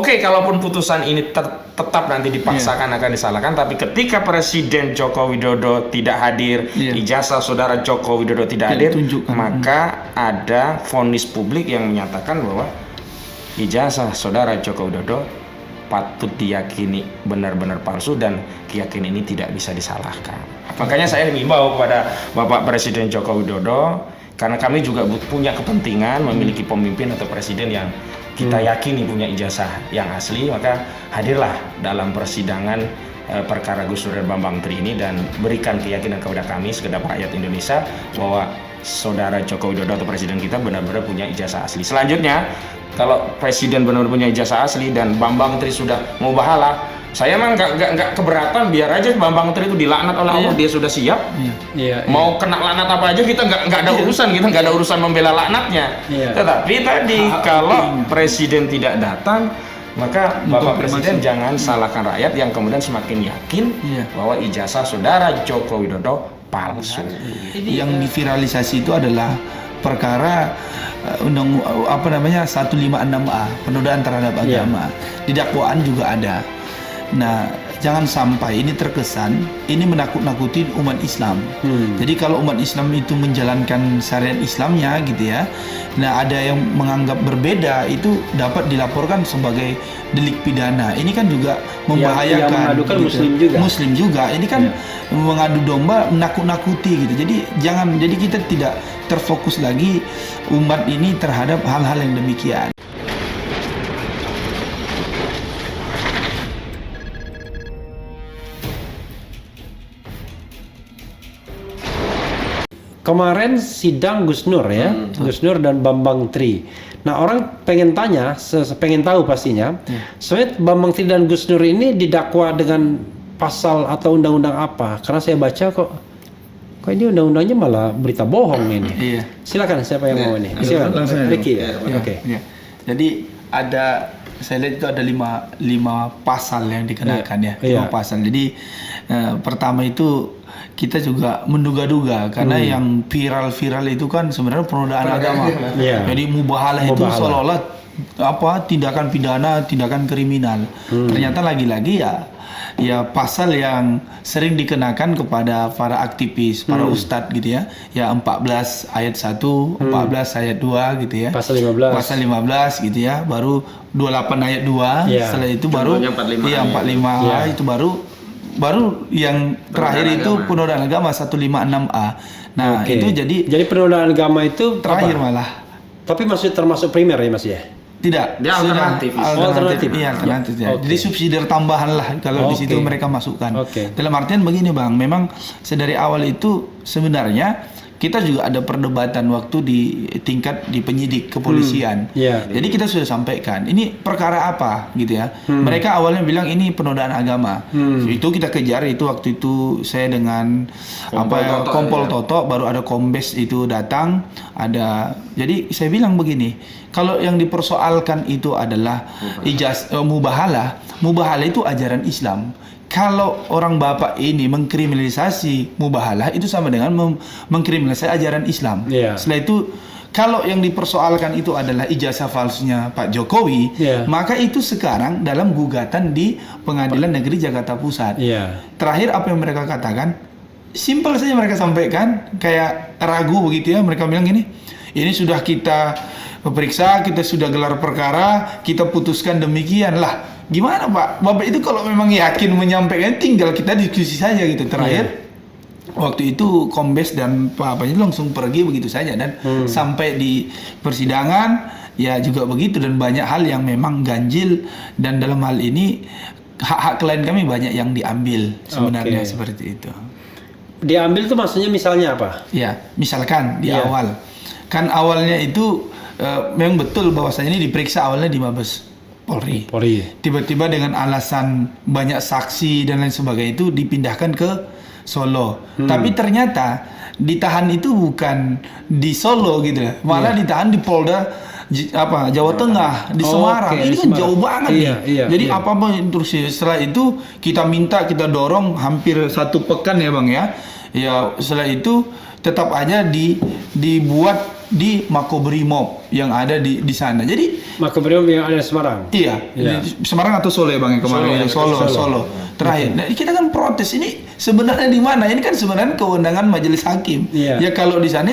Oke, kalaupun putusan ini tetap nanti dipaksakan akan disalahkan, tapi ketika Presiden Joko Widodo tidak hadir, ijazah saudara Joko Widodo tidak hadir, maka ada vonis publik yang menyatakan bahwa ijazah saudara Joko Widodo patut diyakini benar-benar palsu dan keyakinan ini tidak bisa disalahkan. Makanya saya mengimbau kepada Bapak Presiden Joko Widodo, karena kami juga punya kepentingan memiliki pemimpin atau presiden yang kita yakini punya ijazah yang asli, maka hadirlah dalam persidangan perkara Gus Dur dan Bambang Tri ini dan berikan keyakinan kepada kami segenap rakyat Indonesia bahwa saudara Joko Widodo atau presiden kita benar-benar punya ijazah asli. Selanjutnya, kalau presiden benar-benar punya ijazah asli dan Bambang Tri sudah mau bahala, saya emang nggak keberatan, biar aja Bambang Tri itu dilaknat oleh Allah, dia sudah siap. Mau kena laknat apa aja kita nggak ada urusan, kita nggak ada urusan membela laknatnya. Tetapi tadi kalau presiden tidak datang, maka Bapak Presiden jangan salahkan rakyat yang kemudian semakin yakin bahwa ijazah saudara Joko Widodo palsu. Yang diviralisasi itu adalah perkara 156A, penodaan terhadap agama. Di dakwaan juga ada. Nah, jangan sampai ini terkesan ini menakut-nakuti umat Islam. Jadi kalau umat Islam itu menjalankan syariat Islamnya gitu ya, nah ada yang menganggap berbeda, itu dapat dilaporkan sebagai delik pidana. Ini kan juga membahayakan. Yang mengadukan gitu. Muslim juga. Ini kan mengadu domba, menakut-nakuti gitu. Jadi kita tidak terfokus lagi umat ini terhadap hal-hal yang demikian. Kemarin sidang Gus Nur ya, Gus Nur dan Bambang Tri. Nah, orang pengen tanya, pengen tahu pastinya, sebenarnya Bambang Tri dan Gus Nur ini didakwa dengan pasal atau undang-undang apa? Karena saya baca kok ini undang-undangnya malah berita bohong ini. Silakan, siapa yang mau ini? Silakan, Ricky ya. Oke. Jadi saya lihat itu ada lima pasal yang dikenakan 5 pasal. Jadi pertama itu kita juga menduga-duga karena yang viral itu kan sebenarnya penodaan agama. Jadi mubahalah itu seolah-olah tindakan pidana, tindakan kriminal. Ternyata lagi-lagi ya pasal yang sering dikenakan kepada para aktivis, para ustadz gitu ya. Ya 14 ayat 1, 14 ayat 2 gitu ya. Pasal 15 gitu ya. Baru 28 ayat 2. Setelah itu baru 45 itu baru yang terakhir itu penodaan agama 156A. Nah, itu jadi penodaan agama itu terakhir malah. Tapi masih termasuk primer ya Mas ya? Tidak, dia alternatif. Alternatif ya. Jadi subsidi tambahan lah kalau di situ mereka masukkan. Dalam artian begini Bang, memang sedari awal itu sebenarnya kita juga ada perdebatan waktu di tingkat di penyidik kepolisian. Jadi kita sudah sampaikan ini perkara apa gitu ya. Mereka awalnya bilang ini penodaan agama. Itu kita kejar, itu waktu itu saya dengan Kompol Toto, baru ada Kombes itu datang, jadi saya bilang begini, kalau yang dipersoalkan itu adalah mubahalah itu ajaran Islam. Kalau orang bapak ini mengkriminalisasi mubahalah, itu sama dengan mengkriminalisasi ajaran Islam. Setelah itu, kalau yang dipersoalkan itu adalah ijazah palsunya Pak Jokowi, maka itu sekarang dalam gugatan di Pengadilan Negeri Jakarta Pusat. Terakhir apa yang mereka katakan, simpel saja mereka sampaikan, kayak ragu begitu ya. Mereka bilang gini, ini sudah kita periksa, kita sudah gelar perkara, kita putuskan demikian lah. Gimana Pak? Bapak itu kalau memang yakin menyampaikan, tinggal kita diskusi saja gitu. Terakhir waktu itu Kombes dan Pak itu langsung pergi begitu saja, dan sampai di persidangan ya juga begitu, dan banyak hal yang memang ganjil, dan dalam hal ini hak-hak klien kami banyak yang diambil sebenarnya. Seperti itu. Diambil itu maksudnya misalnya apa? Ya, misalkan di awal kan awalnya itu memang betul bahwasanya ini diperiksa awalnya di Mabes Polri. Tiba-tiba dengan alasan banyak saksi dan lain sebagainya itu dipindahkan ke Solo. Tapi ternyata ditahan itu bukan di Solo gitu ya. Malah ditahan di Polda Jawa Tengah, di Semarang. Ini kan jauh banget nih. Jadi apa-apa terus setelah itu kita dorong hampir 1 pekan ya Bang ya. Ya setelah itu tetap aja dibuat di Makobrimob yang ada di sana. Jadi Makobrimob yang ada di Semarang. Iya, di Semarang atau Solo ya Bang yang kemarin? Solo. Terakhir. Nah, kita kan protes ini sebenarnya di mana? Ini kan sebenarnya kewenangan majelis hakim. Ya kalau di sana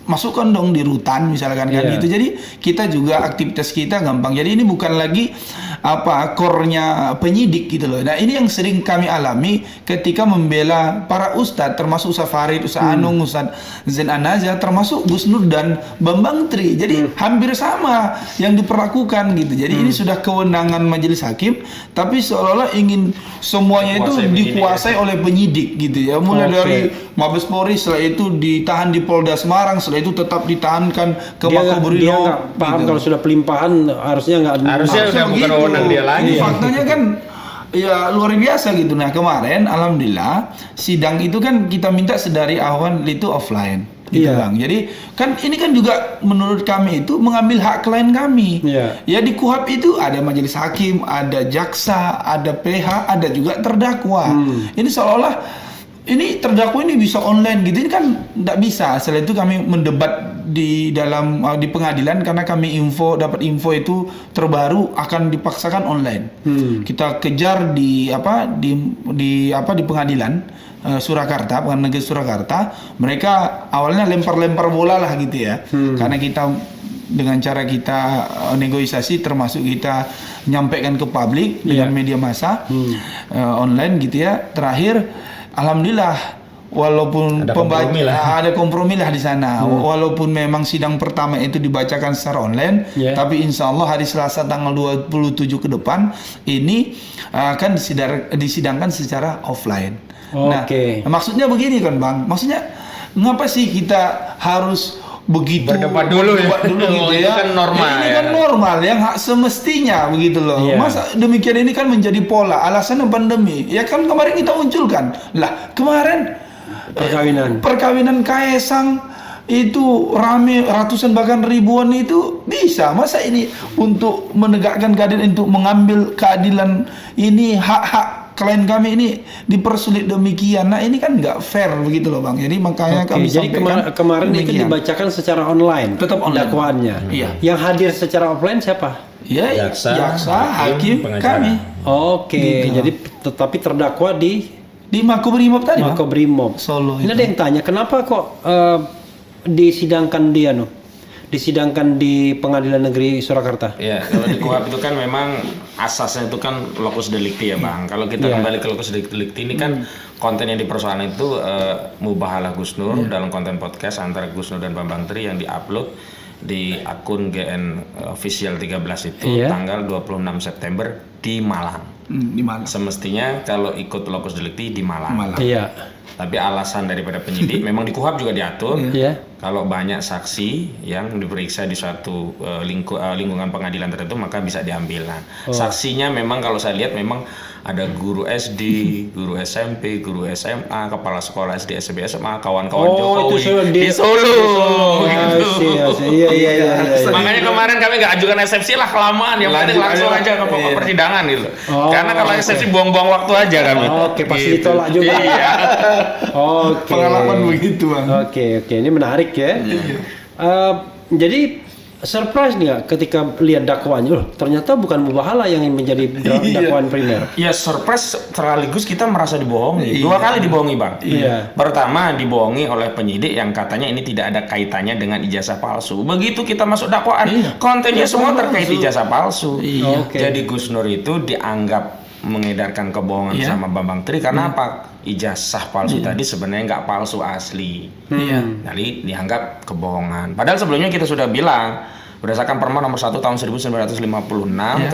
masukkan dong di rutan misalkan kan gitu. Jadi kita juga aktivitas kita gampang. Jadi ini bukan lagi core-nya penyidik gitu loh. Nah, ini yang sering kami alami ketika membela para ustadz, termasuk Ustaz Farid, Ustaz Anung, Ustaz Zain An-Nazar, termasuk Gus Nur dan Bambang Tri. Jadi hampir sama yang diperlakukan gitu. Jadi ini sudah kewenangan majelis hakim, tapi seolah-olah ingin semuanya itu dikuasai oleh penyidik gitu ya. Mulai dari Mabes Polri, setelah itu ditahan di Polda Semarang, setelah itu tetap ditahankan ke Makobrimob. Dia nggak paham kalau sudah pelimpahan harusnya udah bukan wewenang dia lagi. Faktanya kan ya luar biasa gitu. Nah kemarin alhamdulillah sidang itu kan kita minta sedari awal itu offline. Gitu Bang. Jadi kan ini kan juga menurut kami itu mengambil hak klien kami. Ya di KUHAP itu ada majelis hakim, ada jaksa, ada PH, ada juga terdakwa. Ini seolah-olah ini terdakwa ini bisa online gitu, ini kan tidak bisa. Setelah itu kami mendebat di pengadilan karena kami dapat info itu terbaru akan dipaksakan online. Kita kejar di pengadilan Surakarta, Pengadilan Negeri Surakarta. Mereka awalnya lempar-lempar bola lah gitu ya. Karena kita dengan cara kita negosiasi, termasuk kita nyampaikan ke publik dengan media massa online gitu ya. Terakhir alhamdulillah, walaupun ada kompromi lah di sana. Walaupun memang sidang pertama itu dibacakan secara online, tapi insya Allah hari Selasa tanggal 27 ke depan ini akan disidangkan secara offline. Nah, maksudnya begini kan Bang, maksudnya ngapa sih kita harus begitu berdebat dulu gitu ya. Itu kan normal. Ini kan normal yang hak semestinya begitu loh. Masa demikian ini kan menjadi pola. Alasannya pandemi. Ya kan kemarin kita munculkan. Lah, kemarin perkawinan Kaesang itu rame ratusan bahkan ribuan itu bisa. Masa ini untuk menegakkan keadilan, untuk mengambil keadilan ini hak-hak klien kami ini dipersulit demikian. Nah ini kan nggak fair begitu loh Bang. Jadi makanya kami sampaikan kemarin itu dibacakan secara online. Tetap online dakwaannya. Yang hadir secara offline siapa? Ya jaksa, hakim, kami. Gitu. Jadi tetapi terdakwa di Makobrimob tadi. Makobrimob Solo. Ini ada yang tanya kenapa kok disidangkan disidangkan di Pengadilan Negeri Surakarta? Ya, kalau di KUHAP itu kan memang asasnya itu kan locus delicti ya Bang. Kalau kita kembali ke locus delicti ini kan konten yang dipersoalkan itu mubahalah Gus Nur dalam konten podcast antara Gus Nur dan Bambang Tri yang diupload di akun GN Official 13 itu tanggal 26 September di Malang. Di Malang. Semestinya kalau ikut locus delicti di Malang. Tapi alasan daripada penyidik memang di KUHAP juga diatur kalau banyak saksi yang diperiksa di suatu lingkungan pengadilan tertentu maka bisa diambil. Nah, saksinya memang kalau saya lihat memang ada guru SD, guru SMP, guru SMA, kepala sekolah SD, SMP, SMA, kawan-kawan Jokowi di Solo. Iya. Makanya kemarin kami nggak ajukan eksepsi lah, kelamaan. Yang penting langsung aja ke pokok persidangan gitu. Karena kalau eksepsi buang-buang waktu aja kami. Pasti ditolak juga. Iya. Pengalaman begitu Bang. Oke, ini menarik ya. Jadi surprise nggak ketika lihat dakwaannya? Ternyata bukan mubahalah yang menjadi dakwaan primer. Ya surprise, sekaligus kita merasa dibohongi. Dua kali dibohongi Bang. Pertama dibohongi oleh penyidik yang katanya ini tidak ada kaitannya dengan ijazah palsu. Begitu kita masuk dakwaan, kontennya semua terkait ijazah palsu. Jadi Gus Nur itu dianggap mengedarkan kebohongan sama Bambang Tri karena apa? Ijazah palsu tadi sebenarnya nggak palsu asli. Jadi dianggap kebohongan. Padahal sebelumnya kita sudah bilang berdasarkan Perma nomor 1 tahun 1956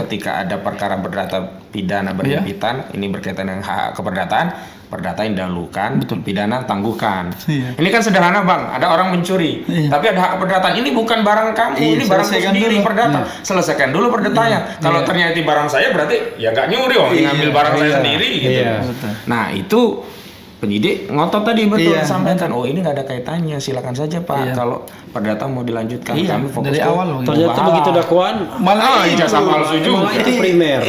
ketika ada perkara perdata pidana berhimpitan, ini berkaitan dengan hak keperdataan, perdata yang dahulukan, pidana tangguhkan. Ini kan sederhana Bang, ada orang mencuri, tapi ada hak keperdataan. Ini bukan barang kamu, ini barang sendiri perdata. Selesaikan dulu perdatanya. Kalau ternyata barang saya berarti ya nggak nyuri, ngambil barang saya sendiri. Gitu. Nah itu penyidik ngotot tadi sampaikan, ini nggak ada kaitannya, silakan saja Pak. Kalau perdata mau dilanjutkan, kami fokus dari awal. Ternyata begitu dakwaan malah ijazah palsu juga. Itu primer.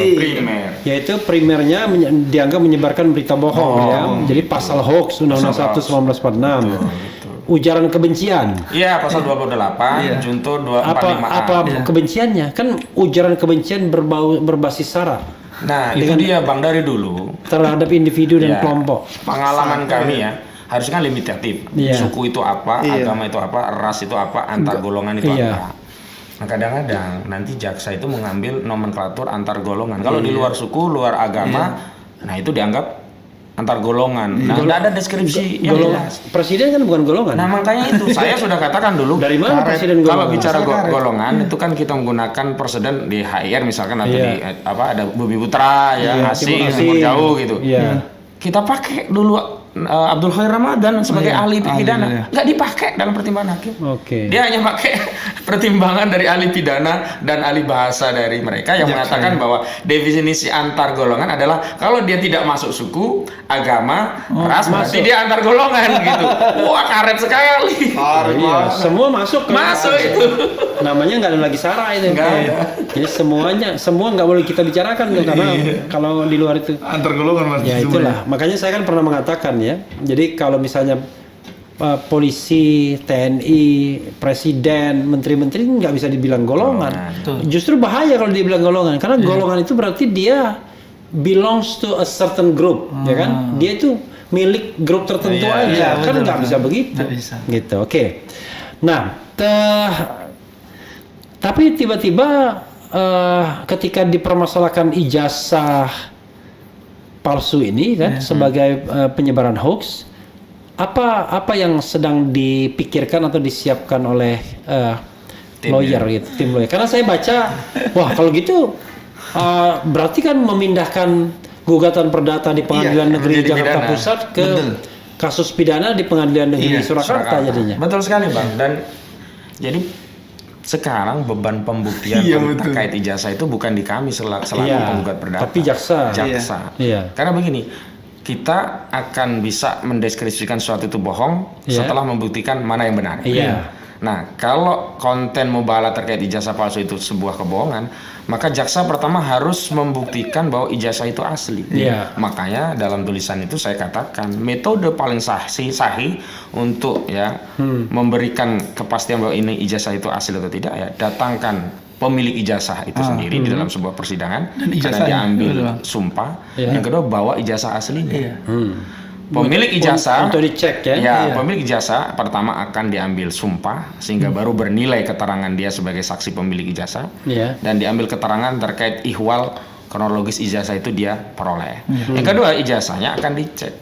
Yaitu primernya dianggap menyebarkan berita bohong Jadi pasal hoax Undang-Undang 1 1946. ujaran kebencian. Iya, pasal 28, junto 245A. Apa kebenciannya? Kan ujaran kebencian berbasis sara. Nah, itu dia Bang, dari dulu terhadap individu dan kelompok. Pengalaman kami ya, harusnya kan limitatif. Suku itu apa, agama itu apa, ras itu apa, antar golongan itu apa. Nah, kadang-kadang nanti jaksa itu mengambil nomenklatur antar golongan. Kalau di luar suku, luar agama, nah itu dianggap antar golongan. Nah, tidak ada deskripsi yang jelas. Presiden kan bukan golongan. Nah, makanya itu saya sudah katakan dulu. Dari mana presiden golongan? Kalau bicara golongan itu kan kita menggunakan presiden di HIR misalkan atau di ada Bumi Putra ya, asing, timur jauh gitu. Kita pakai dulu Abdul Khair Ramadan sebagai ahli pidana, nggak dipakai dalam pertimbangan hakim. Dia hanya pakai pertimbangan dari ahli pidana dan ahli bahasa dari mereka yang mengatakan bahwa definisi antar golongan adalah kalau dia tidak masuk suku, agama, ras, berarti dia antar golongan gitu. Wah, karet sekali. Semua masuk itu. Namanya nggak ada lagi sara itu. Jadi semua nggak boleh kita bicarakan tuh, karena kalau di luar itu antar golongan. Ya itulah. Makanya saya kan pernah mengatakan ya. Jadi kalau misalnya polisi, TNI, presiden, menteri-menteri nggak bisa dibilang golongan. Justru bahaya kalau dibilang golongan, karena golongan itu berarti dia belongs to a certain group, ya kan? Dia itu milik grup tertentu aja, kan nggak bisa begitu. Gitu, oke. Nah, tapi tiba-tiba ketika dipermasalahkan ijazah palsu ini kan sebagai penyebaran hoax, apa yang sedang dipikirkan atau disiapkan oleh lawyer gitu, tim lawyer? Karena saya baca, wah kalau gitu berarti kan memindahkan gugatan perdata di Pengadilan Negeri Jakarta Pusat ke kasus pidana di Pengadilan Negeri Surakarta jadinya. Betul sekali Bang, dan jadi sekarang beban pembuktian terkait ijazah itu bukan di kami selaku penggugat perdata, tapi jaksa. Karena begini, kita akan bisa mendeskripsikan sesuatu itu bohong setelah membuktikan mana yang benar. Nah, kalau konten mubahalah terkait ijazah palsu itu sebuah kebohongan, maka jaksa pertama harus membuktikan bahwa ijazah itu asli. Makanya dalam tulisan itu saya katakan metode paling sahih untuk memberikan kepastian bahwa ini ijazah itu asli atau tidak, ya datangkan pemilik ijazah itu sendiri di dalam sebuah persidangan karena dia ambil sumpah. Yang kedua, bawa ijazah aslinya. Pemilik ijazah untuk dicek pemilik ijazah pertama akan diambil sumpah sehingga baru bernilai keterangan dia sebagai saksi pemilik ijazah, dan diambil keterangan terkait ihwal kronologis ijazah itu dia peroleh. Yang kedua, ijazahnya akan dicek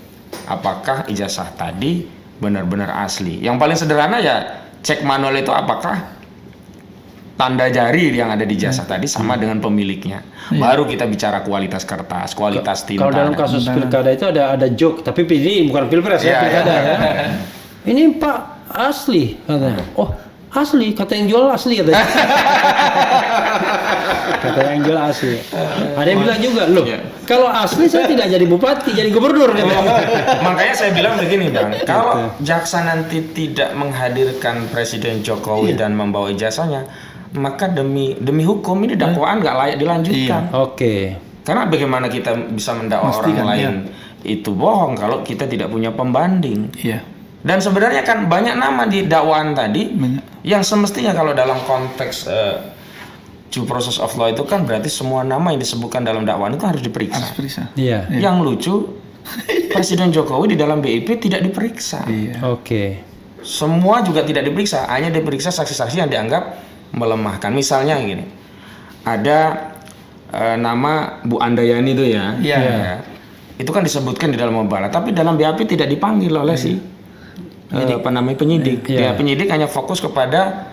apakah ijazah tadi benar-benar asli. Yang paling sederhana ya cek manual itu apakah tanda jari yang ada di ijazah tadi sama dengan pemiliknya. Baru kita bicara kualitas kertas, kualitas tinta. Kalau dalam kasus pilkada itu ada joke, tapi ini bukan pilpres pilkada ya. Ini Pak asli katanya. Oh, asli, kata yang jual asli katanya. Kata yang jual asli. Ada yang bilang juga, loh, kalau asli saya tidak jadi bupati, jadi gubernur. Makanya saya bilang begini Bang, kalau jaksa nanti tidak menghadirkan Presiden Jokowi dan membawa ijazahnya, maka demi hukum ini dakwaan nggak layak dilanjutkan. Karena bagaimana kita bisa mendakwa orang lain itu bohong kalau kita tidak punya pembanding. Dan sebenarnya kan banyak nama di dakwaan tadi yang semestinya kalau dalam konteks due process of law itu kan berarti semua nama yang disebutkan dalam dakwaan itu harus diperiksa. Yang lucu, Presiden Jokowi di dalam BIP tidak diperiksa. Semua juga tidak diperiksa, hanya diperiksa saksi-saksi yang dianggap melemahkan. Misalnya gini, ada nama Bu Andayani itu itu kan disebutkan di dalam mubahalah, tapi dalam BAP tidak dipanggil oleh penyidik. Penyidik hanya fokus kepada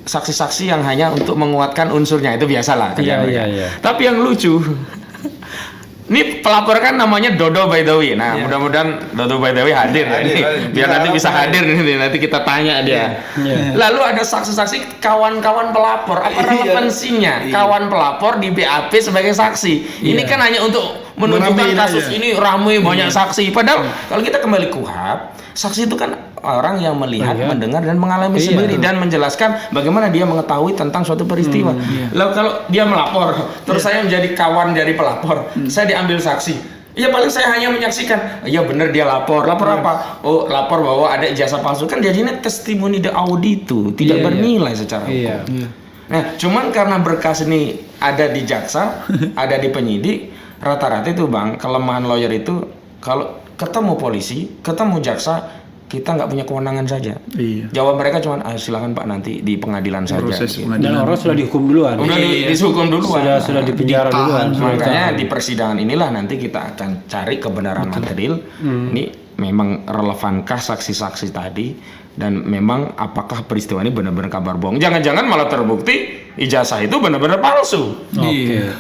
saksi-saksi yang hanya untuk menguatkan unsurnya, itu biasalah. Tapi yang lucu, ini pelapor kan namanya Dodo Baidawi. Nah, mudah-mudahan Dodo Baidawi hadir. Biar nanti bisa hadir nanti kita tanya dia. Lalu ada saksi-saksi kawan-kawan pelapor. Apa relevansinya kawan pelapor di BAP sebagai saksi? Ini kan hanya untuk menunjukkan kasus ini ramai banyak saksi. Padahal kalau kita kembali KUHAP, saksi itu kan orang yang melihat, mendengar dan mengalami sendiri dan menjelaskan bagaimana dia mengetahui tentang suatu peristiwa. Lalu kalau dia melapor, terus saya menjadi kawan dari pelapor, saya diambil saksi. Ya paling saya hanya menyaksikan, ya benar dia lapor apa? Oh lapor bahwa ada ijazah palsu, kan jadinya testimoni de audito, tidak bernilai secara hukum. Nah cuman karena berkas ini ada di jaksa, ada di penyidik, rata-rata itu Bang, kelemahan lawyer itu kalau ketemu polisi, ketemu jaksa, kita nggak punya kewenangan saja. Jawab mereka cuma, silakan Pak nanti di pengadilan saja. Dan orang sudah dihukum duluan. Udah dihukum duluan. Sudah dipenjara duluan. Makanya di persidangan inilah nanti kita akan cari kebenaran material. Ini memang relevankah saksi-saksi tadi, dan memang apakah peristiwa ini benar-benar kabar bohong. Jangan-jangan malah terbukti ijazah itu benar-benar palsu.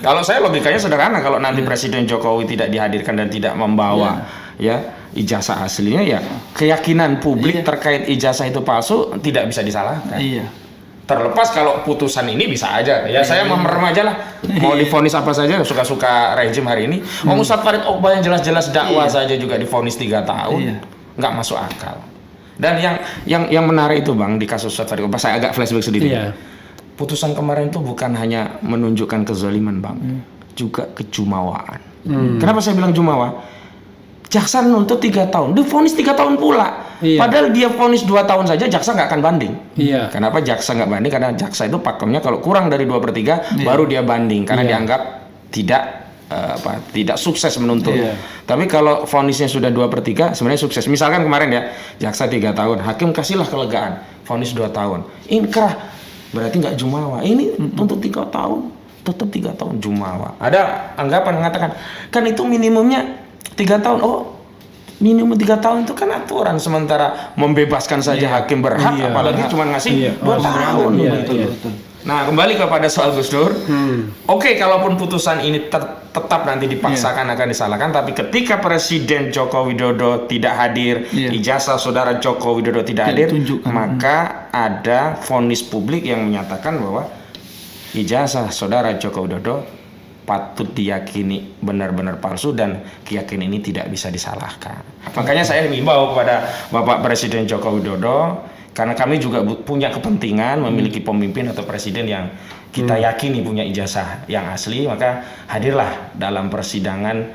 Kalau saya logikanya sederhana, kalau nanti Presiden Jokowi tidak dihadirkan dan tidak membawa ijazah aslinya, ya keyakinan publik terkait ijazah itu palsu tidak bisa disalahkan. Terlepas kalau putusan ini bisa aja, saya merem aja lah, mau divonis apa saja, suka-suka rejim hari ini. Ustadz Farid Oqbah yang jelas-jelas dakwah saja juga divonis 3 tahun, nggak masuk akal. Dan yang menarik itu Bang, di kasus Ustadz Farid Oqbah, saya agak flashback sedikit. Putusan kemarin itu bukan hanya menunjukkan kezaliman Bang, juga kejumawaan. Kenapa saya bilang jumawa? Jaksa nuntut 3 tahun, divonis 3 tahun pula. Padahal dia vonis 2 tahun saja, jaksa nggak akan banding. Kenapa jaksa nggak banding? Karena jaksa itu pakemnya kalau kurang dari 2/3 baru dia banding, karena dianggap tidak sukses menuntut. Tapi kalau vonisnya sudah 2/3 sebenarnya sukses. Misalkan kemarin ya, jaksa 3 tahun, hakim kasihlah kelegaan, vonis 2 tahun. Inkrah, berarti nggak jumawa. Ini tuntut 3 tahun, tetap 3 tahun jumawa. Ada anggapan mengatakan, kan itu minimumnya 3 tahun. Oh, minimum 3 tahun itu kan aturan, sementara membebaskan saja hakim berhak, apalagi cuma ngasih 2 tahun. Nah, kembali kepada soal Gus Dur. Oke, kalaupun putusan ini tetap nanti dipaksakan akan disalahkan, tapi ketika Presiden Joko Widodo tidak hadir, ijazah saudara Joko Widodo tidak hadir, maka ada vonis publik yang menyatakan bahwa ijazah saudara Joko Widodo patut diyakini benar-benar palsu, dan keyakinan ini tidak bisa disalahkan. Makanya saya mengimbau kepada Bapak Presiden Joko Widodo, karena kami juga punya kepentingan memiliki pemimpin atau presiden yang kita yakini punya ijazah yang asli, maka hadirlah dalam persidangan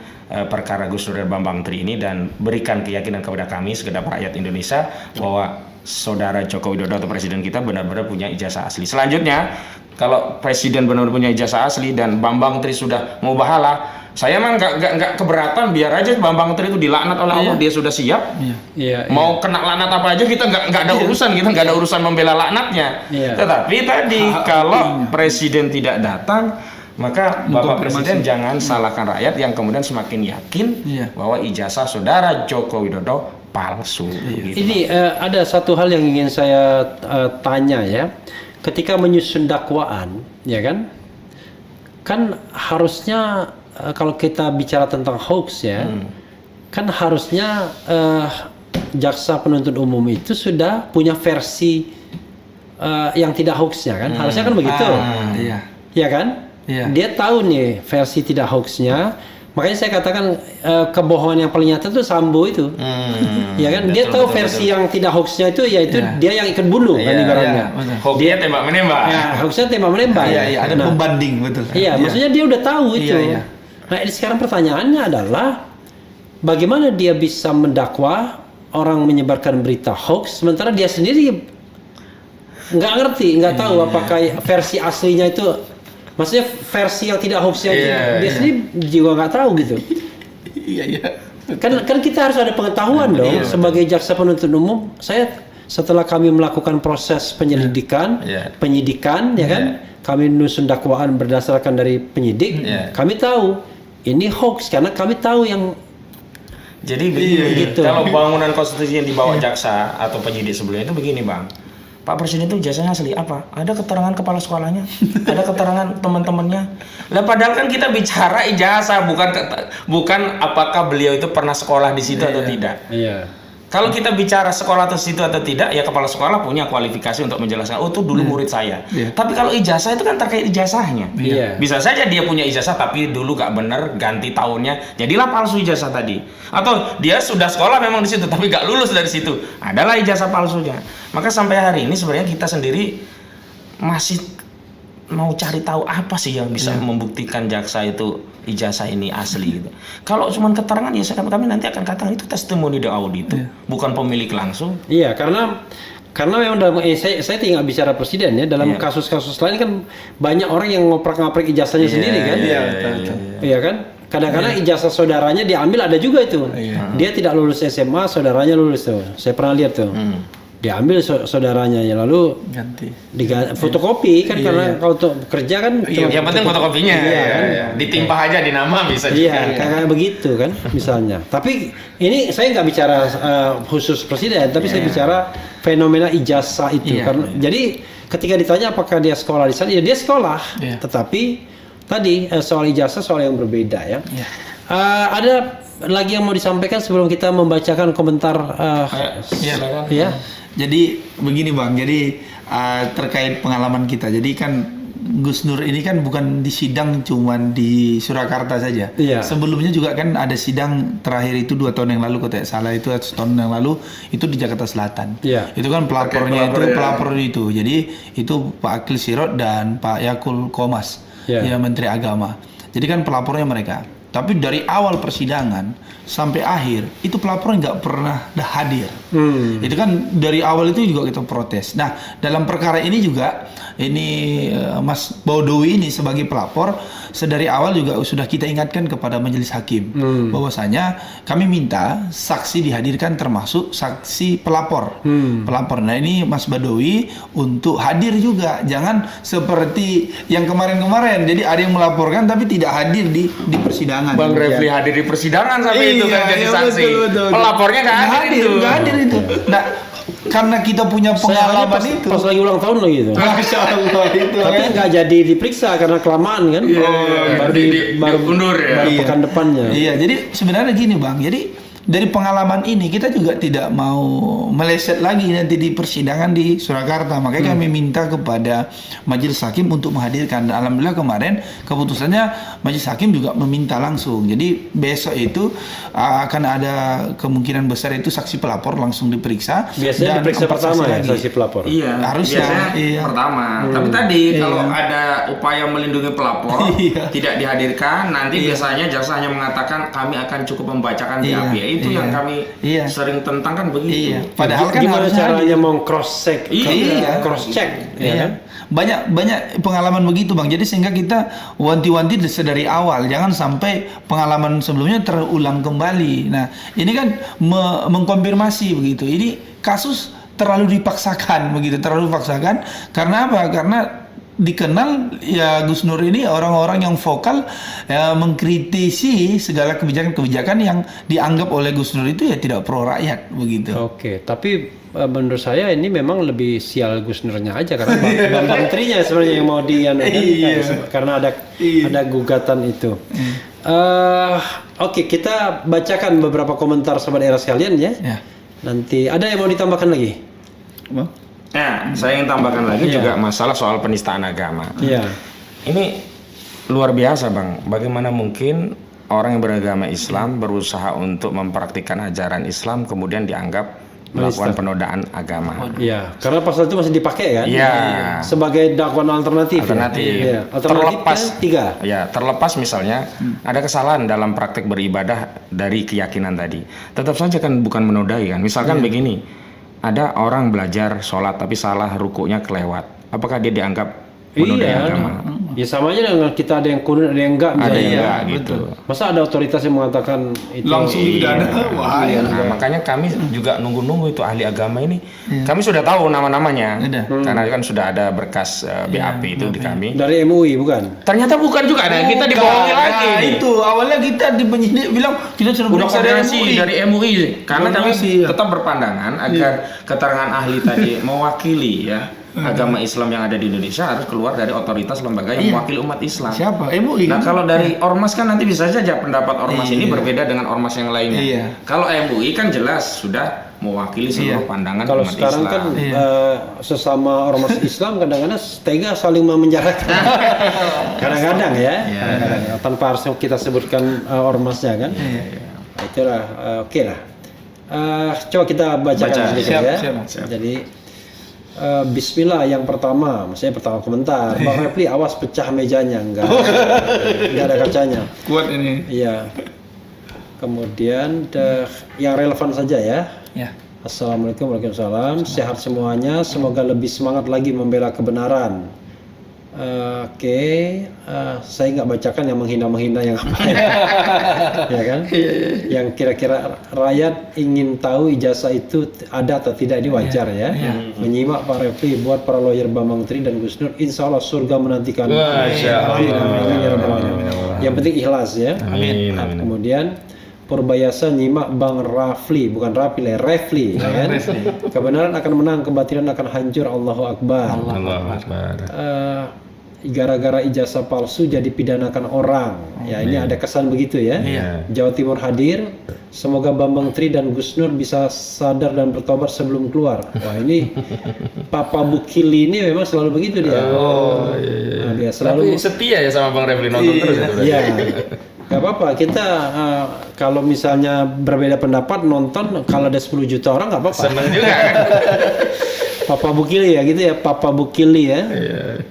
perkara Gus Dur dan Bambang Tri ini, dan berikan keyakinan kepada kami segenap rakyat Indonesia bahwa saudara Joko Widodo atau presiden kita benar-benar punya ijazah asli. Selanjutnya, kalau presiden benar-benar punya ijazah asli dan Bambang Tri sudah mau bahala, saya emang nggak keberatan, biar aja Bambang Tri itu dilaknat oleh Allah, dia sudah siap. Mau kena laknat apa aja kita nggak ada urusan, kita nggak ada urusan membela laknatnya. Tetapi tadi kalau presiden tidak datang, maka Bapak Presiden jangan salahkan rakyat yang kemudian semakin yakin bahwa ijazah saudara Joko Widodo palsu. Ini ada satu hal yang ingin saya tanya ya. Ketika menyusun dakwaan, ya kan harusnya kalau kita bicara tentang hoax ya, kan harusnya jaksa penuntut umum itu sudah punya versi yang tidak hoaxnya kan, harusnya kan begitu, ya kan? Dia tahu nih versi tidak hoaxnya. Makanya saya katakan kebohongan yang paling nyata itu Sambo itu, ya kan? Dia tahu versi yang tidak hoaxnya itu, yaitu dia yang ikut bunuh kan ibaratnya. Dia tembak menembak. Hoaxnya tembak menembak. Ada pembanding betul. Maksudnya dia udah tahu itu. Nah, ini sekarang pertanyaannya adalah bagaimana dia bisa mendakwa orang menyebarkan berita hoax sementara dia sendiri nggak ngerti, nggak tahu apakah versi aslinya itu. Maksudnya versi yang tidak hoaxnya itu dia sendiri juga nggak tahu gitu. Kan kita harus ada pengetahuan dong sebagai jaksa penuntut umum. Saya setelah kami melakukan proses penyelidikan, penyidikan, ya kan, kami menyusun dakwaan berdasarkan dari penyidik, kami tahu ini hoax karena kami tahu yang. Jadi begini, kalau bangunan konstitusi yang dibawa jaksa atau penyidik sebelumnya itu begini Bang. Pak Presiden itu ijazahnya asli apa? Ada keterangan kepala sekolahnya, ada keterangan teman-temannya. Lah padahal kan kita bicara ijazah, bukan apakah beliau itu pernah sekolah di situ atau tidak. Kalau kita bicara sekolah atau situ atau tidak, ya kepala sekolah punya kualifikasi untuk menjelaskan, oh itu dulu murid saya. Tapi kalau ijazah itu kan terkait ijazahnya. Bisa saja dia punya ijazah tapi dulu gak bener, ganti tahunnya, jadilah palsu ijazah tadi. Atau dia sudah sekolah memang di situ tapi gak lulus dari situ, adalah ijazah palsunya. Maka sampai hari ini sebenarnya kita sendiri masih mau cari tahu apa sih yang bisa membuktikan jaksa itu ijazah ini asli gitu. Kalau cuma keterangan ya kami nanti akan katakan itu testimoni de audito, bukan pemilik langsung. Iya, karena memang dalam saya tinggal bicara presiden ya, dalam kasus-kasus lain kan banyak orang yang ngoprak-ngaprik ijazahnya sendiri kan. Iya kan? Kadang-kadang ijazah saudaranya diambil, ada juga itu. Dia tidak lulus SMA, saudaranya lulus tuh. Saya pernah lihat tuh. Diambil saudaranya ya, lalu ganti fotokopi kan, karena kalau untuk kerja kan yang penting fotokopinya kan? Ditimpah aja di nama bisa juga. Kayak begitu kan misalnya. Tapi ini saya nggak bicara khusus presiden, tapi saya bicara fenomena ijazah itu. Karena jadi ketika ditanya apakah dia sekolah di sana, ya dia sekolah, tetapi tadi soal ijazah soal yang berbeda ya. Ada lagi yang mau disampaikan sebelum kita membacakan komentar? Ya. Jadi begini Bang, jadi terkait pengalaman kita. Jadi kan Gus Nur ini kan bukan di sidang cuman di Surakarta saja. Sebelumnya juga kan ada sidang terakhir itu 2 tahun yang lalu, kalau tidak salah itu 1 tahun yang lalu itu di Jakarta Selatan. Itu kan pelapornya pelapor itu. Jadi itu Pak Akil Sirot dan Pak Yakul Komas, ya Menteri Agama. Jadi kan pelapornya mereka. Tapi dari awal persidangan sampai akhir itu pelapor nggak pernah hadir. Itu kan dari awal itu juga kita protes. Nah, dalam perkara ini juga Mas Baudowi ini sebagai pelapor sedari awal juga sudah kita ingatkan kepada majelis hakim bahwasanya kami minta saksi dihadirkan termasuk saksi pelapor. Nah, ini Mas Baudowi untuk hadir juga, jangan seperti yang kemarin-kemarin. Jadi ada yang melaporkan tapi tidak hadir di persidangan. Bang Refli hadir di persidangan sampai itu kan jadi saksi. Betul. Pelapornya nggak hadir itu. Nah, karena kita punya pengalaman pas lagi ulang tahun lagi itu. Masya Allah itu. Tapi nggak jadi diperiksa karena kelamaan kan. Baru mundur ya. Baru pekan depannya. Iya, jadi sebenarnya gini Bang. Jadi dari pengalaman ini kita juga tidak mau meleset lagi nanti di persidangan di Surakarta. Makanya kami minta kepada majelis hakim untuk menghadirkan. Dan alhamdulillah kemarin keputusannya majelis hakim juga meminta langsung. Jadi besok itu akan ada kemungkinan besar itu saksi pelapor langsung diperiksa. Biasanya diperiksa pertama ya saksi pelapor. Iya, harusnya pertama. Tapi tadi kalau ada upaya melindungi pelapor tidak dihadirkan, nanti biasanya jaksa hanya mengatakan kami akan cukup membacakan BAP. Itu yang kami sering tentang kan begitu. Padahal kan gimana caranya mau cross check? Cross check. Kan? Banyak pengalaman begitu Bang. Jadi sehingga kita wanti-wanti dari awal jangan sampai pengalaman sebelumnya terulang kembali. Nah, ini kan mengkonfirmasi begitu. Ini kasus terlalu dipaksakan begitu, karena apa? Karena dikenal ya Gus Nur ini orang-orang yang vokal mengkritisi segala kebijakan-kebijakan yang dianggap oleh Gus Nur itu ya tidak pro rakyat begitu. Oke, tapi menurut saya ini memang lebih sial Gus Nurnya aja karena Bambang Menterinya sebenarnya yang mau karena ada gugatan itu. Oke, kita bacakan beberapa komentar sobat era sekalian ya. Nanti ada yang mau ditambahkan lagi? Nah, saya ingin tambahkan lagi juga masalah soal penistaan agama. Ini luar biasa Bang, bagaimana mungkin orang yang beragama Islam berusaha untuk mempraktikkan ajaran Islam kemudian dianggap melakukan penodaan agama. Iya, karena pasal itu masih dipakai kan? Iya. Sebagai dakwaan alternatif. Terlepas terlepas misalnya ada kesalahan dalam praktek beribadah dari keyakinan tadi, tetap saja kan bukan menodai kan. Misalkan begini. Ada orang belajar sholat tapi salah rukuknya kelewat. Apakah dia dianggap menodai agama? Ya sama aja dengan kita ada yang kunut ada yang enggak. Ada yang enggak gitu. Masa ada otoritas yang mengatakan itu langsung dipidana? Nah, makanya kami juga nunggu-nunggu itu ahli agama ini. Kami sudah tahu nama-namanya. Karena kan sudah ada berkas BAP itu di kami. Dari MUI bukan? Ternyata bukan juga. Nah, kita dibohongi lagi. Itu awalnya kita di penyidik bilang kita sudah koordinasi dari MUI. Karena kami tetap berpandangan agar keterangan ahli tadi mewakili agama Islam yang ada di Indonesia harus keluar dari otoritas lembaga yang mewakili umat Islam. Siapa? MUI. Nah, kalau dari ormas kan nanti bisa saja pendapat ormas ini berbeda dengan ormas yang lainnya. Kalau MUI kan jelas sudah mewakili seluruh pandangan kalau umat sekarang Islam. Kan sesama ormas Islam kadang-kadang tega saling memenjarakan. Kadang-kadang kadang-kadang tanpa harus kita sebutkan ormasnya kan. Itulah oke lah. Coba kita bacakan sedikit ya. Siap. Jadi Bismillah yang pertama, maksudnya pertama komentar. Bang Refli, awas pecah mejanya, enggak ada kacanya. Kuat ini. Iya. Kemudian yang relevan saja ya. Ya. Assalamualaikum warahmatullahi wabarakatuh. Sehat semuanya, semoga lebih semangat lagi membela kebenaran. Saya nggak bacakan yang menghina-menghina yang apa ya kan? Yang kira-kira rakyat ingin tahu ijazah itu ada atau tidak, ini wajar ya. Menyimak Pak Refli buat para lawyer Bambang Tri dan Gus Nur, insya Allah surga menantikan. Yang penting ikhlas ya. Amin. Kemudian Purbayasa nyimak Bang Rafli, bukan Rafli, Refli, ya kan? Kebenaran akan menang, kebatilan akan hancur. Allahu Akbar. Allahu Akbar. Gara-gara ijazah palsu jadi pidanakan orang. Ya ini ada kesan begitu ya. Jawa Timur hadir. Semoga Bambang Tri dan Gus Nur bisa sadar dan bertobat sebelum keluar. Wah ini Papa Bukili ini memang selalu begitu dia. Nah, dia selalu setia ya sama Bang Refli, nonton terus itu. Iya. Gak apa-apa, kita kalau misalnya berbeda pendapat nonton, kalau ada 10 juta orang gak apa-apa. Seneng juga kan? Papa Bukili ya gitu ya, Papa Bukili ya.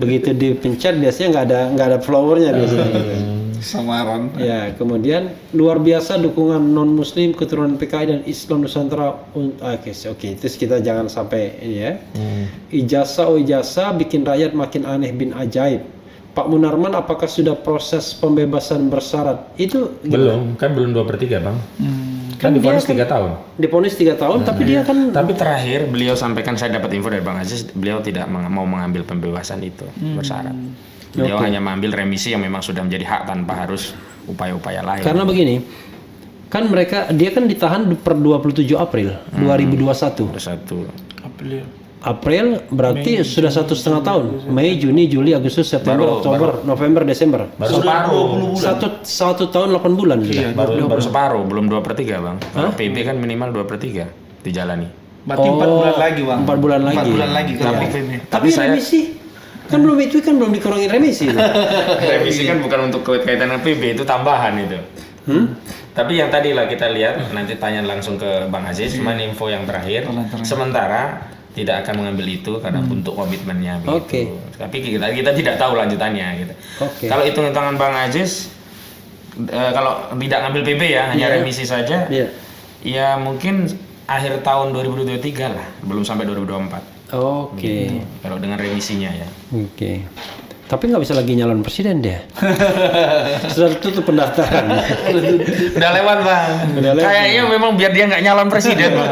Begitu dipencet biasanya nggak ada followernya biasanya. Gitu. Samaran. Ya, kemudian luar biasa dukungan non Muslim keturunan PKI dan Islam Nusantara. Oke, terus kita jangan sampai ini ya. Ijazah bikin rakyat makin aneh bin ajaib. Pak Munarman, apakah sudah proses pembebasan bersyarat? Itu belum, kan belum 2/3 Bang. Kan divonis 3 tahun. Divonis 3 tahun, tapi dia kan. Tapi terakhir beliau sampaikan, saya dapat info dari Bang Aziz, beliau tidak mau mengambil pembebasan itu bersyarat. Beliau hanya mengambil remisi yang memang sudah menjadi hak tanpa harus upaya-upaya lain. Karena begini, kan dia kan ditahan per 27 April 2021. April berarti sudah 1,5 tahun. Mei, Juni, Juli, Agustus, September, Oktober, November, Desember. Baru separuh. Satu tahun 8 bulan sudah. Baru separuh, belum 2/3 Bang. PB kan minimal 2/3 dijalani. Berarti 4 bulan lagi Bang. 4 bulan lagi. 4 bulan lagi. Tapi remisi kan belum dikurangin remisi. Remisi kan bukan untuk kaitan dengan PB, itu tambahan itu. Tapi yang tadi lah kita lihat, nanti tanya langsung ke Bang Aziz, cuman info yang terakhir. Sementara tidak akan mengambil itu karena untuk komitmennya begitu. Tapi kita tidak tahu lanjutannya gitu. Kalau hitung-hitungan Bang Aziz, kalau tidak ngambil PB ya, hanya remisi saja. Ya mungkin akhir tahun 2023 lah, belum sampai 2024. Kalau dengan remisinya ya. Tapi nggak bisa lagi nyalon presiden dia. Sudah tutup pendaftaran. Udah lewat Bang. Kayaknya memang biar dia nggak nyalon presiden Bang.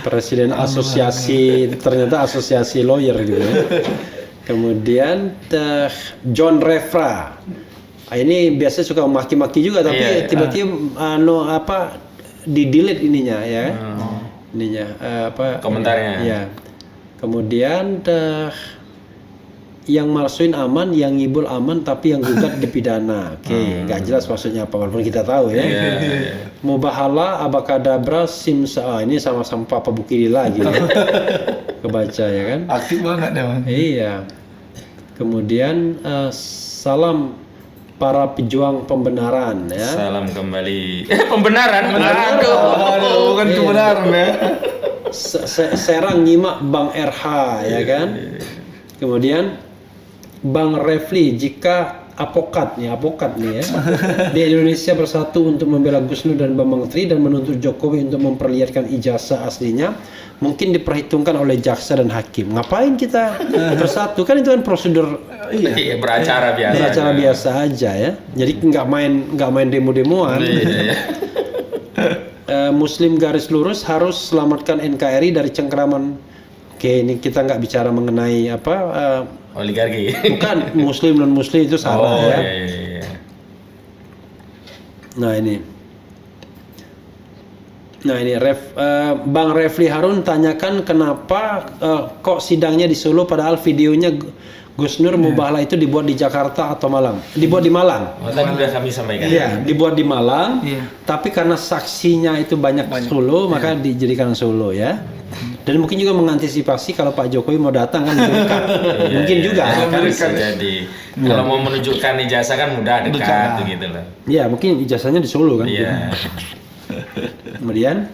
Presiden asosiasi, ternyata asosiasi lawyer gitu ya. Kemudian John Refra. Ini biasanya suka maki-maki juga, tapi tiba-tiba di-delete ininya ya. Komentarnya. Ya. Kemudian yang malsuin aman, yang ngibul aman, tapi yang gugat dipidana. Nggak jelas maksudnya apa, walaupun kita tahu ya. Mubahala, abakadabra, simsa, ini sama-sama Papa Bukili lagi. Kebaca ya kan? Aktif banget ya Bang. Iya. Kemudian salam para pejuang pembenaran ya. Salam kembali. Pembenaran? Aduh, bukan kebenaran ya. Serang nyimak Bang RH ya kan? Kemudian Bang Refli, jika apokat nih ya di Indonesia bersatu untuk membela Gus Nur dan Bambang Tri dan menuntut Jokowi untuk memperlihatkan ijazah aslinya, mungkin diperhitungkan oleh jaksa dan hakim. Ngapain kita bersatu? Kan itu kan prosedur beracara biasa aja ya. Jadi nggak main demo-demoan. Muslim garis lurus harus selamatkan NKRI dari cengkeraman. Ini kita nggak bicara mengenai oligarki. Bukan, Muslim non Muslim itu salah ya. Iya. Nah ini Bang Refli Harun tanyakan kenapa kok sidangnya di Solo padahal videonya Gus Nur Mubahala itu dibuat di Jakarta atau Malang? Dibuat di Malang. Tadi sudah kami sampaikan. Iya, dibuat di Malang. Tapi karena saksinya itu banyak Solo, maka dijadikan Solo ya. Dan mungkin juga mengantisipasi kalau Pak Jokowi mau datang kan dekat. Mungkin juga. Kan bisa jadi. Kalau mau menunjukkan ijazah kan mudah dekat gitu loh. Iya, mungkin ijazahnya di Solo kan. Iya. Kemudian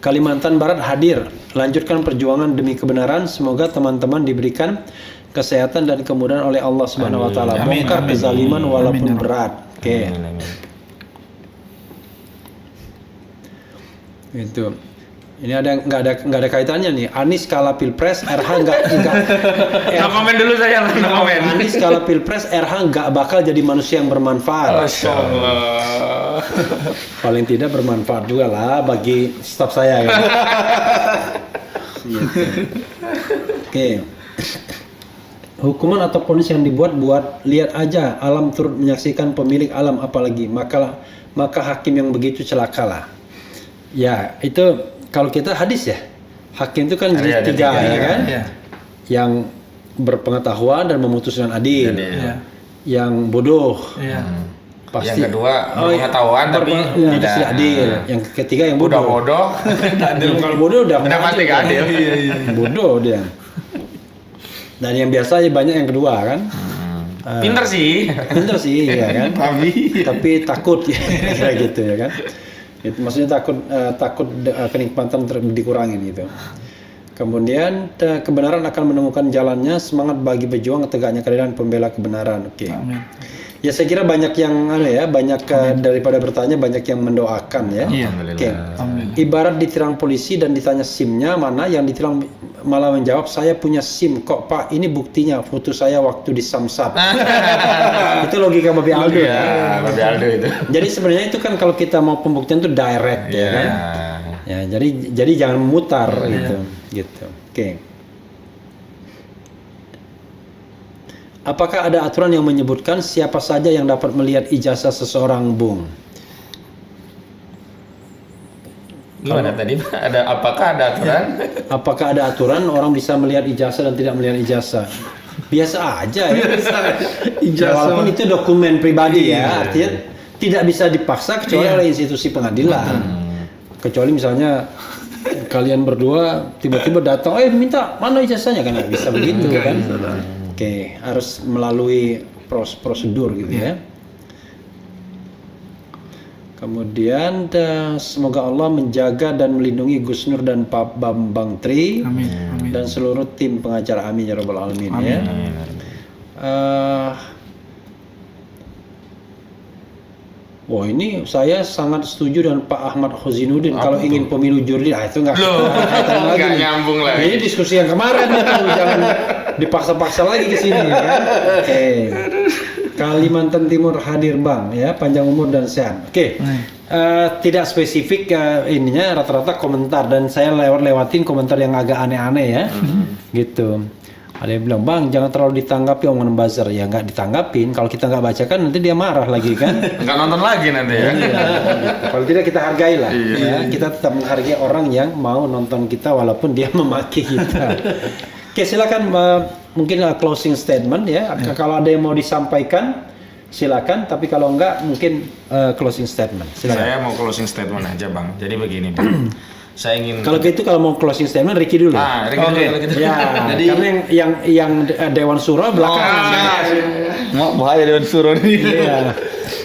Kalimantan Barat hadir. Lanjutkan perjuangan demi kebenaran. Semoga teman-teman diberikan kesehatan dan kemudahan oleh Allah Subhanahu wa taala. Bongkar kezaliman walaupun berat. Oke. Itu. Ini nggak ada kaitannya nih. Anies kalah Pilpres, RH nggak. No komen dulu saya, no komen. Anies kalah Pilpres, RH nggak bakal jadi manusia yang bermanfaat. Masya Allah. Paling tidak bermanfaat juga lah bagi staf saya kan. Gitu. Oke. Hukuman atau vonis yang dibuat lihat aja alam turut menyaksikan pemilik alam apalagi maka hakim yang begitu celakalah. Ya itu kalau kita hadis ya, hakim itu kan jadi tiga ya kan, yang berpengetahuan dan memutus dengan adil, yang bodoh, pasti. Yang kedua berpengetahuan tapi tidak adil, yang ketiga yang bodoh. Kalau bodoh udah pasti gak adil. Bodoh dia. Dan yang biasa aja banyak yang kedua kan. Pinter sih ya kan. Tapi takut kayak gitu ya kan. Itu maksudnya takut kenikmatan dikurangin gitu. Kemudian kebenaran akan menemukan jalannya, semangat bagi pejuang tegaknya keadilan pembela kebenaran. Oke. Ya saya kira banyak yang daripada bertanya banyak yang mendoakan ya. Oke. Ibarat ditilang polisi dan ditanya SIM-nya mana, yang ditilang malah menjawab saya punya SIM kok Pak, ini buktinya foto saya waktu di Samsat. Itu logika Babi Aldo ya. Babi Aldo itu. Jadi sebenarnya itu kan kalau kita mau pembuktian itu direct ya kan. Ya, jadi jangan memutar gitu. Oke. Apakah ada aturan yang menyebutkan siapa saja yang dapat melihat ijazah seseorang, Bung? Gimana tadi? Apakah ada aturan? Apakah ada aturan orang bisa melihat ijazah dan tidak melihat ijazah? Biasa aja ya. Walaupun itu dokumen pribadi ya, artinya tidak bisa dipaksa kecuali oleh institusi pengadilan. Kecuali misalnya kalian berdua tiba-tiba datang, minta mana ijazahnya, kan nggak bisa begitu kan? Oke, harus melalui prosedur gitu ya. Kemudian semoga Allah menjaga dan melindungi Gus Nur dan Pak Bambang Tri. Amin. Dan seluruh tim pengacara, amin ya rabbal alamin. Ya. Wah ini saya sangat setuju dengan Pak Ahmad Khozinuddin kalau ingin pemilu jurdil. Itu nggak nyambung lagi. Ini diskusi yang kemarin jangan dipaksa-paksa lagi ke sini kan. Oke. Kalimantan Timur hadir Bang ya, panjang umur dan sehat. Oke. Tidak spesifik ininya, rata-rata komentar dan saya lewatin komentar yang agak aneh-aneh ya. Gitu. Ada yang bilang, Bang jangan terlalu ditanggapi omongan buzzer. Ya nggak ditanggapin, kalau kita nggak bacakan nanti dia marah lagi kan. Nggak nonton lagi nanti ya. Kalau tidak kita hargai lah ya. Kita tetap menghargai orang yang mau nonton kita walaupun dia memaki kita. Oke silakan mungkin closing statement ya. Kalau ada yang mau disampaikan silakan, tapi kalau enggak mungkin closing statement. Silakan. Saya mau closing statement aja Bang. Jadi begini Bang. Saya ingin kalau mau closing statement Ricky dulu. Ricky dulu gitu. Ya, jadi karena yang Dewan Suro belakang. Bahaya Dewan Suro ini. Iya.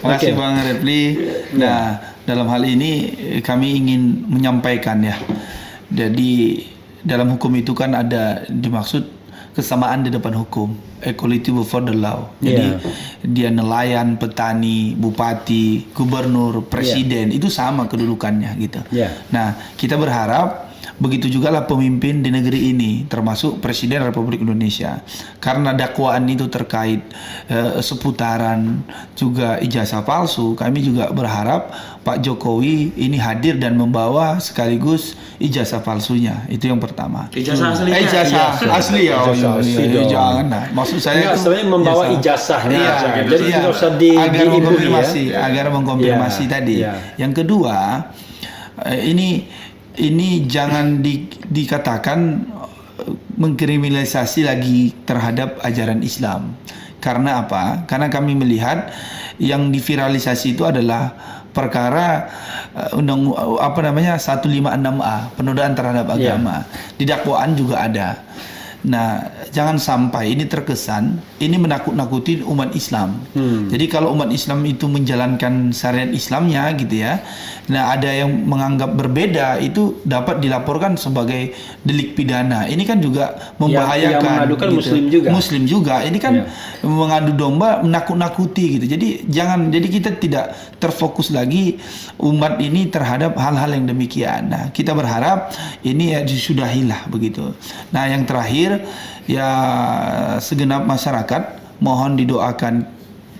Makasih Bang Repli. Nah, dalam hal ini kami ingin menyampaikan ya. Jadi dalam hukum itu kan ada dimaksud kesamaan di depan hukum, equality before the law. Jadi dia nelayan, petani, bupati, gubernur, presiden itu sama kedudukannya gitu. Nah, kita berharap begitu juga lah pemimpin di negeri ini, termasuk Presiden Republik Indonesia. Karena dakwaan itu terkait seputaran juga ijazah palsu, kami juga berharap Pak Jokowi ini hadir dan membawa sekaligus ijazah palsunya. Itu yang pertama. Ijazah aslinya. Ijazah asli ya. Jangan. Nah, maksud saya sebenarnya membawa ijazahnya. Jadi tidak usah agar mengkonfirmasi, agar mengkonfirmasi tadi. Yang kedua, ini jangan dikatakan mengkriminalisasi lagi terhadap ajaran Islam. Karena apa? Karena kami melihat yang diviralisasi itu adalah perkara 156A, penodaan terhadap agama. Di dakwaan juga ada. Nah, jangan sampai ini terkesan ini menakut-nakuti umat Islam. Jadi kalau umat Islam itu menjalankan syariat Islamnya gitu ya, nah ada yang menganggap berbeda itu dapat dilaporkan sebagai delik pidana. Ini kan juga membahayakan. Yang mengadukan gitu. Muslim juga. Muslim juga. Ini kan mengadu domba, menakut-nakuti gitu. Jadi jadi kita tidak terfokus lagi umat ini terhadap hal-hal yang demikian. Nah, kita berharap ini ya disudahilah begitu. Nah, yang terakhir ya segenap masyarakat mohon didoakan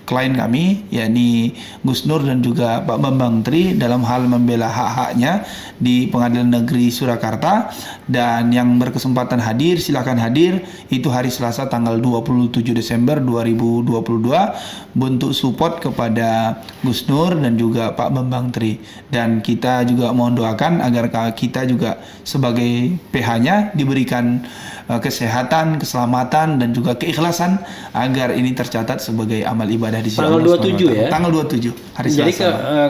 klien kami yakni Gus Nur dan juga Pak Bambang Tri dalam hal membela hak-haknya di Pengadilan Negeri Surakarta, dan yang berkesempatan hadir silakan hadir itu hari Selasa tanggal 27 Desember 2022 bentuk support kepada Gus Nur dan juga Pak Bambang Tri, dan kita juga mohon doakan agar kita juga sebagai PH-nya diberikan kesehatan, keselamatan dan juga keikhlasan agar ini tercatat sebagai amal ibadah di sisi tanggal Allah 27 ya. Tanggal 27 hari Selasa. Jadi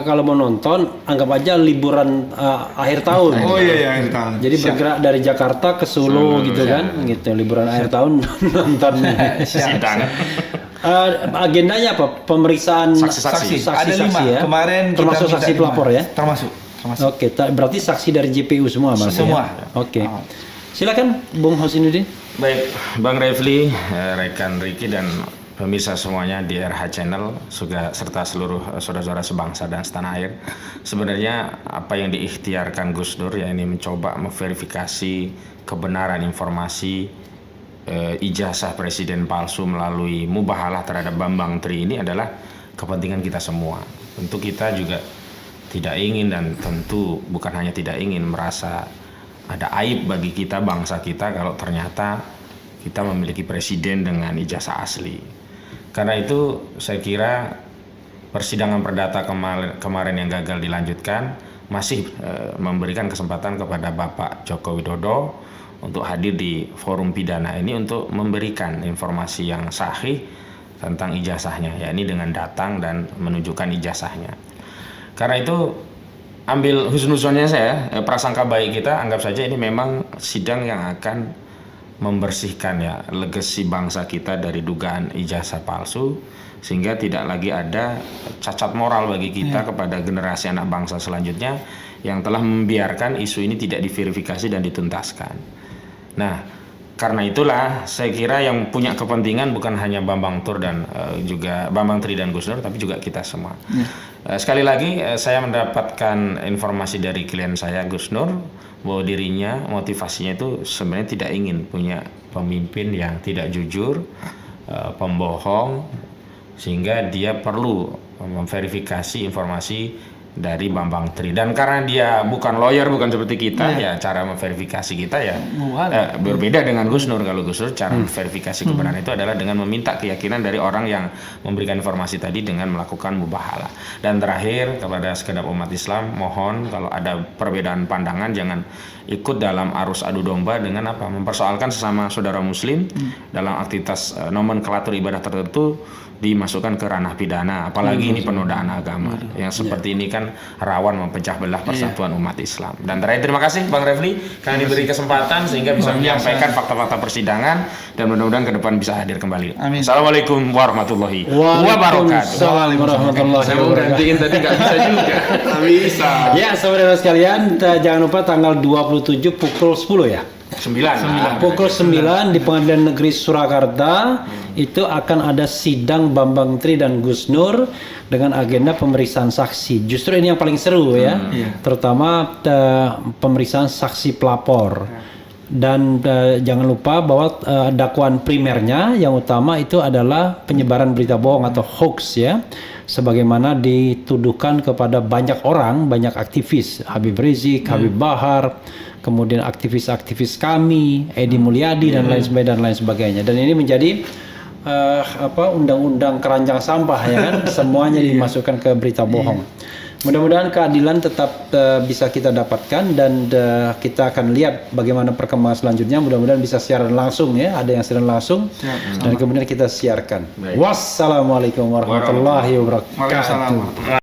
kalau mau nonton anggap aja liburan akhir tahun. Oh iya akhir tahun. Jadi bergerak dari Jakarta ke Solo gitu kan, gitu liburan akhir tahun nonton sidang. Agendanya apa? Pemeriksaan Saksi-saksi. Ada 5 ya. kemarin kita termasuk minta saksi 5. pelapor ya. Termasuk. Oke, berarti saksi dari JPU semua Mas. Semua. Ya? Oke. Silakan Bung Hosinuddin. Baik, Bang Refli, rekan Ricky dan pemirsa semuanya di RH Channel serta seluruh saudara-saudara sebangsa dan setanah air. Sebenarnya apa yang diikhtiarkan Gus Dur ya ini mencoba memverifikasi kebenaran informasi ijazah presiden palsu melalui mubahalah terhadap Bambang Tri ini adalah kepentingan kita semua. Tentu kita juga tidak ingin, dan tentu bukan hanya tidak ingin, merasa ada aib bagi kita, bangsa kita, kalau ternyata kita memiliki presiden dengan ijazah asli. Karena itu saya kira persidangan perdata kemarin yang gagal dilanjutkan masih memberikan kesempatan kepada Bapak Joko Widodo untuk hadir di forum pidana ini untuk memberikan informasi yang sahih tentang ijazahnya, yakni dengan datang dan menunjukkan ijazahnya. Karena itu ambil husnuzonnya saya, prasangka baik kita, anggap saja ini memang sidang yang akan membersihkan ya legasi bangsa kita dari dugaan ijazah palsu, sehingga tidak lagi ada cacat moral bagi kita kepada generasi anak bangsa selanjutnya yang telah membiarkan isu ini tidak diverifikasi dan dituntaskan. Nah, karena itulah saya kira yang punya kepentingan bukan hanya Bambang Tur dan juga Bambang Tri dan Gus Nur, tapi juga kita semua. Sekali lagi saya mendapatkan informasi dari klien saya Gus Nur bahwa dirinya motivasinya itu sebenarnya tidak ingin punya pemimpin yang tidak jujur, pembohong, sehingga dia perlu memverifikasi informasi dari Bambang Tri, dan karena dia bukan lawyer, bukan seperti kita ya cara memverifikasi kita ya berbeda dengan Gus Nur. Kalau Gus Nur cara memverifikasi kebenaran itu adalah dengan meminta keyakinan dari orang yang memberikan informasi tadi dengan melakukan mubahalah. Dan terakhir kepada segenap umat Islam, mohon kalau ada perbedaan pandangan jangan ikut dalam arus adu domba dengan apa mempersoalkan sesama saudara muslim dalam aktivitas nomenklatur ibadah tertentu dimasukkan ke ranah pidana, apalagi ini penodaan agama yang seperti ini kan rawan mempecah belah persatuan umat Islam. Dan terakhir terima kasih Bang Refli karena diberi kesempatan sehingga bisa menyampaikan fakta-fakta persidangan, dan mudah-mudahan ke depan bisa hadir kembali. Amin. Assalamualaikum warahmatullahi wabarakatuh. Saya mau gantiin tadi nggak bisa juga. Nggak bisa. Ya, saudara sekalian, jangan lupa tanggal 27 pukul 10 ya. 9. Pukul 9 di Pengadilan Negeri Surakarta itu akan ada sidang Bambang Tri dan Gus Nur dengan agenda pemeriksaan saksi. Justru ini yang paling seru ya, terutama pemeriksaan saksi pelapor. Dan jangan lupa bahwa dakwaan primernya yang utama itu adalah penyebaran berita bohong atau hoax ya, sebagaimana dituduhkan kepada banyak orang, banyak aktivis, Habib Rizik, Habib Bahar, kemudian aktivis-aktivis kami, Edi Mulyadi dan lain sebagainya. Dan ini menjadi undang-undang keranjang sampah ya kan, semuanya dimasukkan ke berita bohong. Mudah-mudahan keadilan tetap bisa kita dapatkan, dan kita akan lihat bagaimana perkembangan selanjutnya. Mudah-mudahan bisa siaran langsung ya, ada yang siaran langsung dan kemudian kita siarkan. Wassalamualaikum warahmatullahi wabarakatuh.